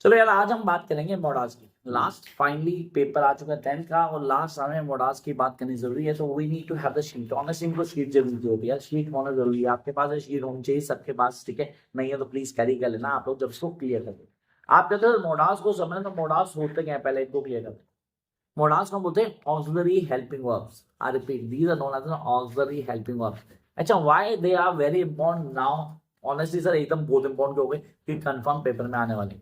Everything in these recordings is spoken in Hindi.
चलो यार, आज हम बात करेंगे मोडास की। लास्ट फाइनली पेपर आ चुका है 10th का, और लास्ट हमें मोडास की बात करनी जरूरी है। तो we need to have the sheet. Honestly इनको शीट जरूरी होती है, शीट होना जरूरी है। आपके पास शीट होनी चाहिए सबके पास, ठीक है? नहीं है तो प्लीज कैरी कर लेना आप लोग जब इसको क्लियर कर दो। आप कहते हो मोडास को समझना, तो मोडास होते क्या है पहले इनको क्लियर करते हैं। मोडास को बोलते हैं auxiliary helping verbs. I repeat, these are known as auxiliary helping verbs. अच्छा, why they are very important now? Honestly sir एकदम बहुत इंपॉर्टेंट हो गए कि कंफर्म पेपर में आने वाले,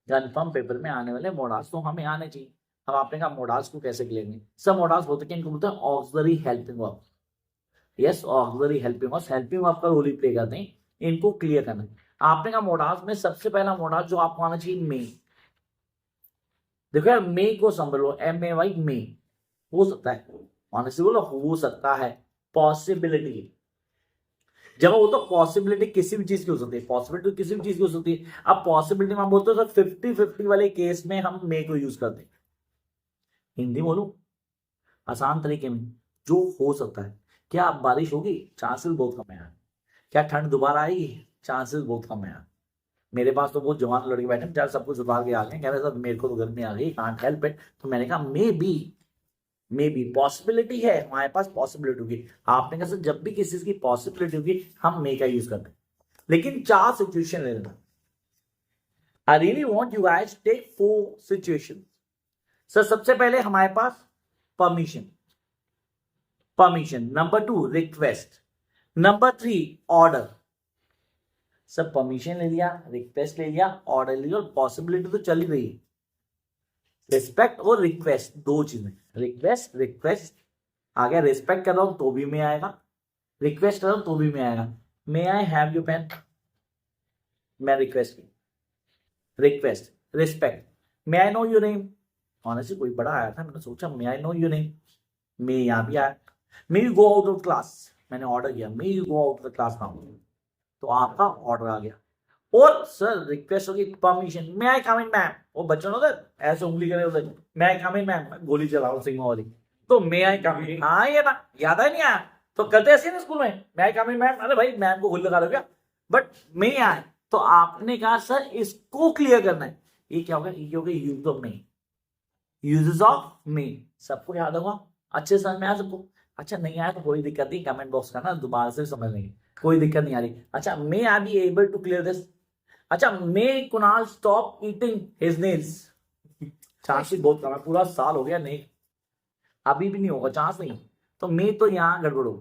कंफर्म पेपर में आने वाले मोडास तो हमें आने चाहिए। अब आपने कहा मोडास को कैसे क्लियर? सब मोडास होते हैं, इनको बोलते हैं auxiliary helping verb. Yes, auxiliary helping verb, helping verb का रोल ही प्ले करते हैं, इनको क्लियर करना है। आपने कहा मोडास में सबसे पहला मोडास जो आपको आना चाहिए, मे। देखो यार, मे को संभलो, MAY, मे। हो सकता है, ऑनेस्टली बोलो, हो सकता है, पॉसिबिलिटी। जब वो तो पॉसिबिलिटी किसी भी चीज की हो सकती है, पॉसिबिलिटी किसी भी चीज की हो सकती है। अब पॉसिबिलिटी में हम बोलते हैं 50-50 वाले केस में हम मे को यूज करते हैं। हिंदी बोलो आसान तरीके में, जो हो सकता है। क्या बारिश होगी? चांसेस बहुत कम है यार। क्या ठंड दोबारा आएगी? चांसेस बहुत कम है यार। मेरे पास तो बहुत जवान लड़के बैठे हैं, सब कुछ उतार के आ गए, कह रहे सर मेरे को तो गर्मी आ गई, कांट हेल्प इट। तो मैंने कहा मे बी पॉसिबिलिटी है, हमारे पास पॉसिबिलिटी होगी। आपने कहा सर जब भी किसी की पॉसिबिलिटी होगी हम मे का यूज करते हैं। लेकिन 4 सिचुएशन ले लेना। I really want you guys take 4 situation. Sir सबसे पहले हमारे पास permission, number 2 request, number 3 order. सब परमिशन ले लिया, रिक्वेस्ट ले लिया, ऑर्डर ले लिया, और पॉसिबिलिटी तो चल ही रही है। रिस्पेक्ट और रिक्वेस्ट, दो चीजें। रिक्वेस्ट रिक्वेस्ट आ गया, रिस्पेक्ट कर रहा हूं तो भी में आएगा, रिक्वेस्ट कर रहा हूं तो भी में आएगा। मे आई हैव यू पेन? मैं रिक्वेस्ट की, request, respect. May I know your name? Honestly कोई बड़ा आया था, मैंने सोचा मे आई नो योर नेम, मे यहां भी आया। May you go out of class, मैंने ऑर्डर किया, may you go out of class now, तो आपका ऑर्डर आ गया। और सर रिक्वेस्ट होगी, परमिशन, मे आई कम इन मैम। वो बच्चों होते ऐसे उंगली करे होते, मे आई कम इन मैम, गोली चलाओ सिंह वाली। तो मे आई कम इन, हाँ ये ना याद है नहीं आया? तो करते ऐसे ना स्कूल में, मे आई कम इन मैम, अरे भाई मैम को गोली लगा दो क्या? बट मे आए तो आपने कहा सर इसको क्लियर करना है। ये क्या होगा? ये होगा use of May, uses of May. सबको याद होगा, अच्छे समझ में आया सबको? अच्छा नहीं आया तो कोई दिक्कत नहीं, कमेंट बॉक्स का ना दोबारा से समझ लेंगे, कोई दिक्कत नहीं आ रही। अच्छा, may I be able to clear this. अच्छा, may Kunal stop eating his nails? Chance बहुत कम है, पूरा साल हो गया नहीं, अभी भी नहीं होगा, चांस नहीं। तो मे तो यहां गड़बड़ हो।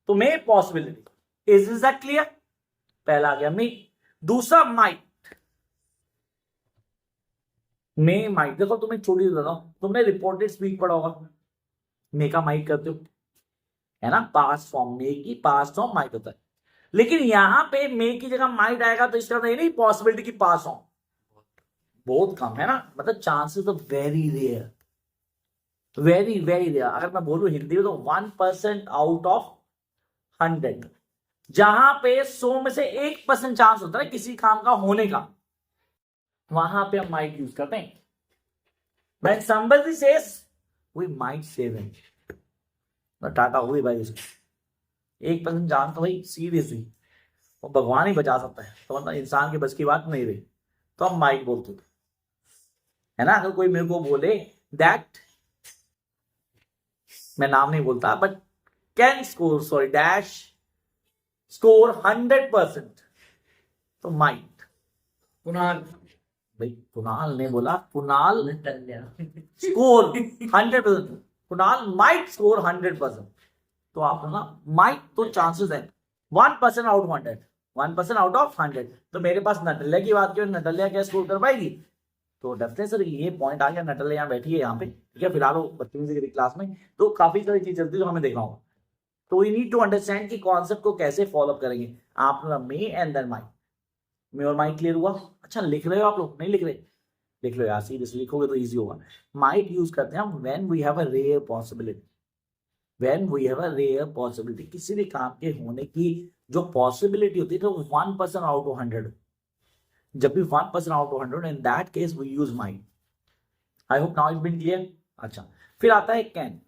तो मे पॉसिबिलिटी, इज दैट क्लियर? पहला आ गया मे। दूसरा माइट, मे माइट। देखो तुम्हें छोटी बता रहा हूं, तुमने रिपोर्टेड स्पीच पढ़ा होगा, मे का माइट करते हो, है ना? पास्ट फॉर्म, मे की पास्ट फॉर्म माइट होता है। लेकिन यहां पे मे की जगह माइट आएगा तो इसका नहीं पॉसिबिलिटी की पास फॉर्म, बहुत कम है ना, मतलब chances of very rare, very very rare. अगर मैं बोलूं हिंदी में तो 1% आउट ऑफ 100। जहां पे 100 में से 1% चांस होता है किसी काम का होने का, वहां पे हम माइट यूज करते हैं। When somebody says we might save him, तो टाटा हुई भाई उसकी 1% चांस, तो भाई सीरियसली वो भगवान ही बचा सकता है, तो मतलब इंसान के बस की बात नहीं रही, तो हम माइट बोलते थे, है ना? अगर कोई मेरे को बोले दैट, मैं नाम नहीं बोलता, but can score, sorry dash score 100%, तो माइट। कुणाल, भाई कुणाल ने बोला, Kunal score 100%, Kunal might score 100%। तो आप ना माइट तो चांसेस है 1% आउट ऑफ 100, 1% आउट ऑफ 100। तो मेरे पास नटल्या की बात की, नटल्या क्या स्कोर कर पाएगी? तो डेफिनेटली सर ये पॉइंट आ गया, नटल्या यहाँ बैठी है यहाँ पे, ठीक है, फिलहाल वो 25वीं की क्लास में, तो काफी सारी चीज चलती है जो हमें देखना होगा। तो वी नीड टू अंडरस्टैंड कि कॉन्सेप्ट को कैसे फॉलो करेंगे। आप मे एंड देन माइट, मे और माइट क्लियर हुआ? अच्छा लिख रहे हो आप लोग? नहीं लिख रहे? लिख लो यार, सीरियसली लिखोगे तो इजी होगा। माइट यूज करते हैं हम when we have a rare possibility, when we have a rare possibility, किसी भी काम के होने की जो पॉसिबिलिटी होती है तो 1% आउट ऑफ 100, जब भी 1% out of 100, in that case we use might. I hope now it's been clear. अच्छा, फिर आता है कैन।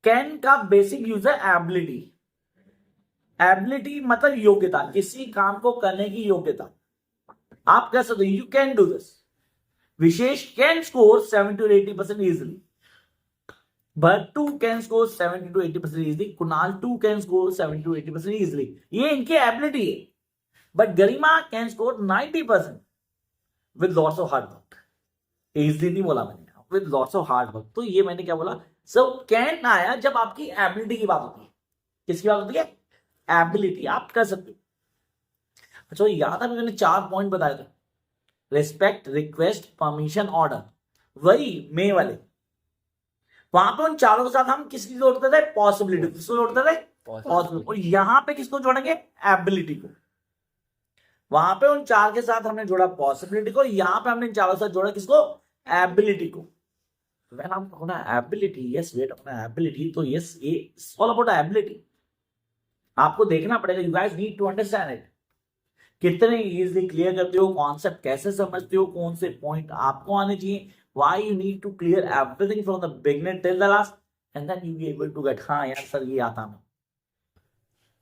कैन का बेसिक यूज है एबिलिटी। एबिलिटी मतलब योग्यता, किसी काम को करने की योग्यता। आप कर सकते हो, you can do this. Vishesh can score 70 to 80% easily. Bhartu can score 70 to 80% easily. Kunal too can score 70 to 80% easily. ये इनकी एबिलिटी है. But Garima can score 90% with lots of hard work. Easily नहीं बोला मैंने, with lots of hard work. तो ये मैंने क्या बोला, सब कैन आया जब आपकी एबिलिटी की बात होती है. किसकी बात होती है? एबिलिटी. आप कर सकते हो. अच्छा याद है मैंने 4 पॉइंट बताए थे, रिस्पेक्ट, रिक्वेस्ट, परमिशन, ऑर्डर. वही मे वाले, वहां पे उन चारों के साथ हम किसकी जोड़ते थे? पॉसिबिलिटी. किसको जोड़ते थे? पॉसिबिलिटी. और यहां पे किसको जोड़ेंगे? एबिलिटी को. वहां पे उन चार के साथ हमने जोड़ा पॉसिबिलिटी को, यहां पे हमने चारों के साथ जोड़ा किसको? एबिलिटी को. When I'm talking about ability, yes, we're talking about ability. तो yes, it's all about ability. आपको देखना पड़ेगा. You guys need to understand it. कितने इजीली क्लियर करते हो कॉन्सेप्ट, कैसे समझते हो, कौन से पॉइंट आपको आने चाहिए. Why you need to clear everything from the beginning till the last, and then you be able to get, हाँ यार सर ये आता है.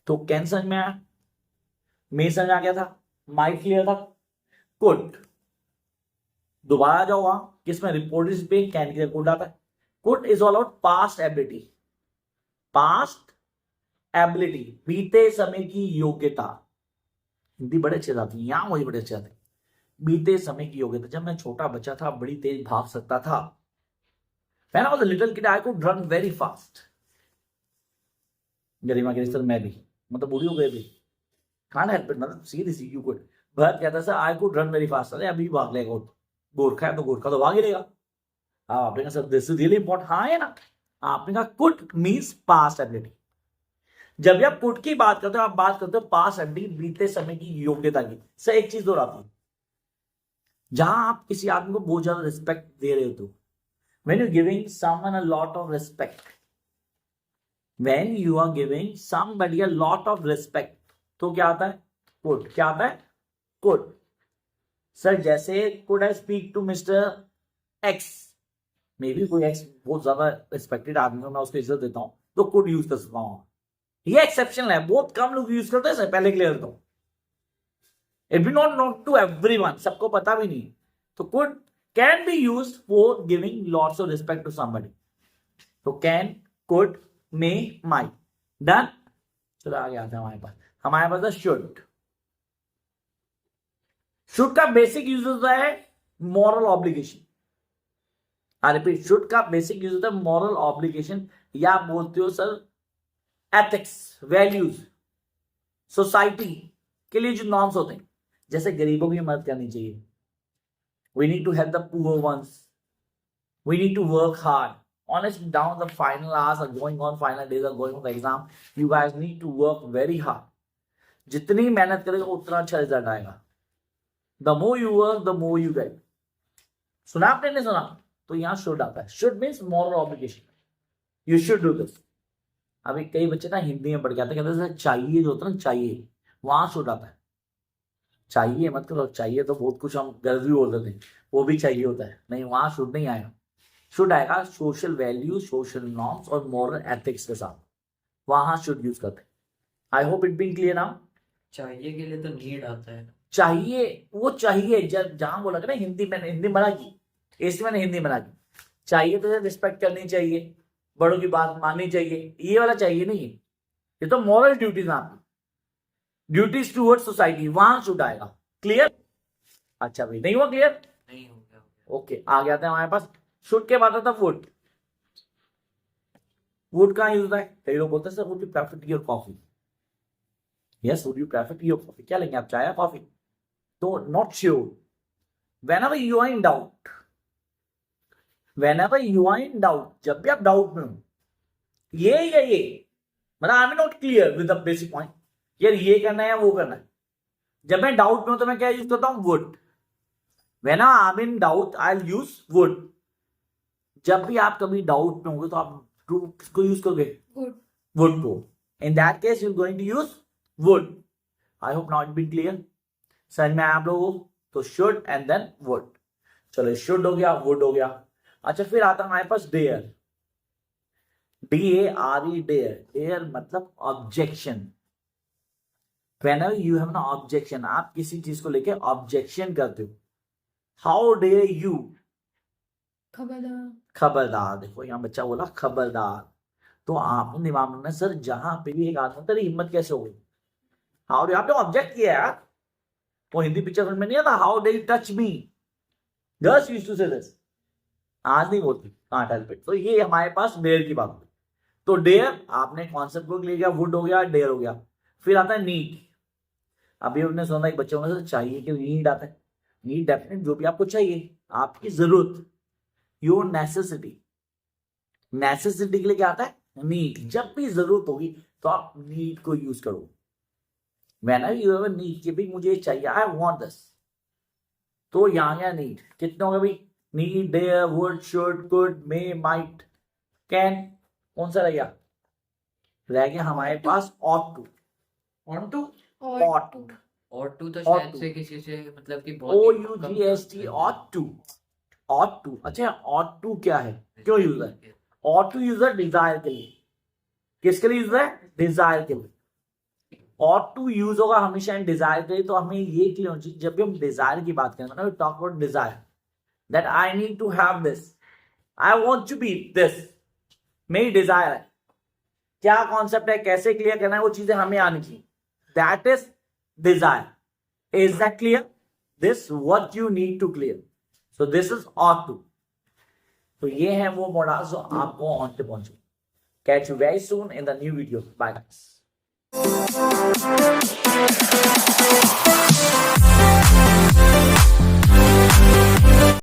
तो कैन समझ में आया, मे समझ आ गया था, माइक क्लियर था, कुड. दोबारा जाओ वहां किसमें, रिपोर्ट पे कैन के कुड आता है. Could is all out past ability. Past ability, बीते समय की योग्यता. हिंदी बड़े अच्छे आती है, यहां मुझे बड़े अच्छे आते हैं. बीते समय की योग्यता. जब मैं छोटा बच्चा था बड़ी तेज भाग सकता था. When I was a little kid I could run very fast. गरिमा के सर मैं भी, मतलब बूढ़ी हो गए भी, can't help it, मतलब सीरियसली you could. भरत कहता sir I could run very fast. अरे अभी भाग लेगा, गोरखा है तो गोरखा तो भाग ही लेगा. आपने कहा sir this is really important. हाँ है ना. आपने कहा कुड मीन्स पास्ट एबिलिटी. जब भी आप कुड की बात करते हो आप बात करते हो पास्ट एबिलिटी, बीते समय की योग्यता की. सर एक चीज दोहराता हूं, जहां आप किसी आदमी को बहुत ज्यादा रिस्पेक्ट दे रहे हो, तो when you're giving someone a lot of respect, when you are giving somebody a lot of respect, तो क्या आता है? could. क्या आता है? could. सर जैसे could I speak to Mr. X, मे भी कोई एक्स बहुत ज्यादा रिस्पेक्टेड आदमी हो, मैं उसको इज्जत देता हूं तो could यूज कर सकता हूं. ये एक्सेप्शनल है, बहुत कम लोग यूज करते हैं. पहले क्लियर करता हूं, it be not to everyone, सबको पता भी नहीं. तो could can be used for giving lots of respect to somebody. तो can, could, may, might. Done. चलो आगे आते हैं हमारे पास should. should का बेसिक यूज होता है moral obligation. I repeat, should का बेसिक यूज होता है मॉरल ऑब्लिगेशन, या आप बोलते हो सर एथिक्स, वैल्यूज, सोसाइटी के लिए जो नॉर्म्स होते हैं. जैसे गरीबों की मदद करनी चाहिए, we need to help the poor ones, we need to work hard. Honestly, down the final hours are going on, final days are going on the exam, you guys need to work very hard. जितनी मेहनत करेगा उतना अच्छा रिजल्ट आएगा. the more you work the more you get. सुना आपने? नहीं सुना? तो यहाँ should आता है. should means moral obligation, you should do this. अभी कई बच्चे ना हिंदी में पढ़ के आते, कहते हैं चाहिए, जो होता है ना चाहिए, वहां should आता है. चाहिए मत करो, चाहिए तो बहुत कुछ हम गलत भी बोलते थे, वो भी चाहिए होता है. नहीं, वहां शुड नहीं आएगा. शुड आएगा सोशल वैल्यू, सोशल नॉर्म्स और मॉरल एथिक्स के साथ, वहां शुड यूज करते हैं. I hope it been clear now. चाहिए के लिए तो नीड आता है. चाहिए, वो चाहिए जहां बोला ना, हिंदी मैंने हिंदी मना की, इसलिए मैंने हिंदी मना की. चाहिए तो रिस्पेक्ट करनी चाहिए, बड़ों की बात माननी चाहिए, ये वाला चाहिए नहीं. ये तो मॉरल ड्यूटीज आपकी, ड्यूटीज टूवर्ड सोसाइटी, वहां शुड आएगा. क्लियर? अच्छा भाई, नहीं हुआ क्लियर? नहीं हो गया. ओके, आ गया था हमारे पास. शुड के बाद आता वुड. वुड कहां यूज होता है? कई लोग बोलते हैं sir would you prefer tea और coffee. Yes, would you prefer tea और कॉफी, क्या लेंगे आप, चाय या कॉफी? तो not sure. Whenever you are in doubt, whenever you are in doubt, जब भी आप डाउट में हो, ये मतलब I am not clear with the basic point, यार ये करना है या वो करना है. जब मैं डाउट में हूं तो मैं क्या यूज करता हूं? Would. When I am in doubt I will use would. जब भी आप कभी डाउट में होंगे तो आप किसको यूज करोगे? वुड को. In that case you are going to use would. I hope now it been clear. समझ में आया आप लोगों को? तो शुड एंड देन वुड. चलो, शुड हो गया, वुड हो गया. अच्छा, फिर आता है हमारे पास डेयर. DARE, dare. डेयर मतलब objection. whenever you have an objection, आप किसी चीज को लेके ऑब्जेक्शन करते हो, हाउ डेयर यू, खबरदार। खबरदार। देखो यहाँ बच्चा बोला खबरदार, तो आपने दिमाग में सर जहां पे भी एक आदमी तेरी हिम्मत कैसे हो गई, हाउ डे, आपने ऑब्जेक्ट किया यार। वो हिंदी पिक्चर में नहीं आता, how dare you touch me, girls used to say this, आज नहीं बोलती, कांट हेल्प इट। तो ये हमारे पास डेयर की बात हुई। तो डेयर आपने कॉन्सेप्ट को ले गया, वुड हो गया, डेयर हो गया। फिर आता है नीड। अभी हमने सुना एक बच्चे को चाहिए कि नीड आता है, नीड डेफिनेट जो भी आपको चाहिए, आपकी जरूरत, योर नेसेसिटी। नेसेसिटी के लिए क्या आता है, नीड। जब भी जरूरत होगी तो आप नीड को यूज करो। whenever you have a need कि भाई मुझे चाहिए, आई वांट दिस, तो यहाँ क्या नीड, कितने हो गए भाई, need, dare, would, should, could, may, might, can, कौन सा रह गया, रह गया हमारे पास ought to, on to ought, और टू तो ought शायद to, से किसी से मतलब कि OUGST, ought to, ought to। अच्छा ought to क्या है, क्यों यूज है, ought to यूज है डिजायर के लिए। किसके लिए यूज है, डिजायर के लिए। ought to यूज होगा हमेशा डिजायर के लिए। तो हमें ये क्लियर होना चाहिए जब भी हम डिजायर की बात करें ना, talk about desire, that I need to have this, I want to be this, मेरी डिजायर है। क्या कॉन्सेप्ट है, कैसे क्लियर करना है, वो चीजें हमें आनी चाहिए, that is desire. Is that clear, this what you need to clear, so this is ought to। तो ये है वो मॉडल्स जो आपको ऑन पे पहुंचे। Catch you very soon in the new video, bye guys. We'll be right back.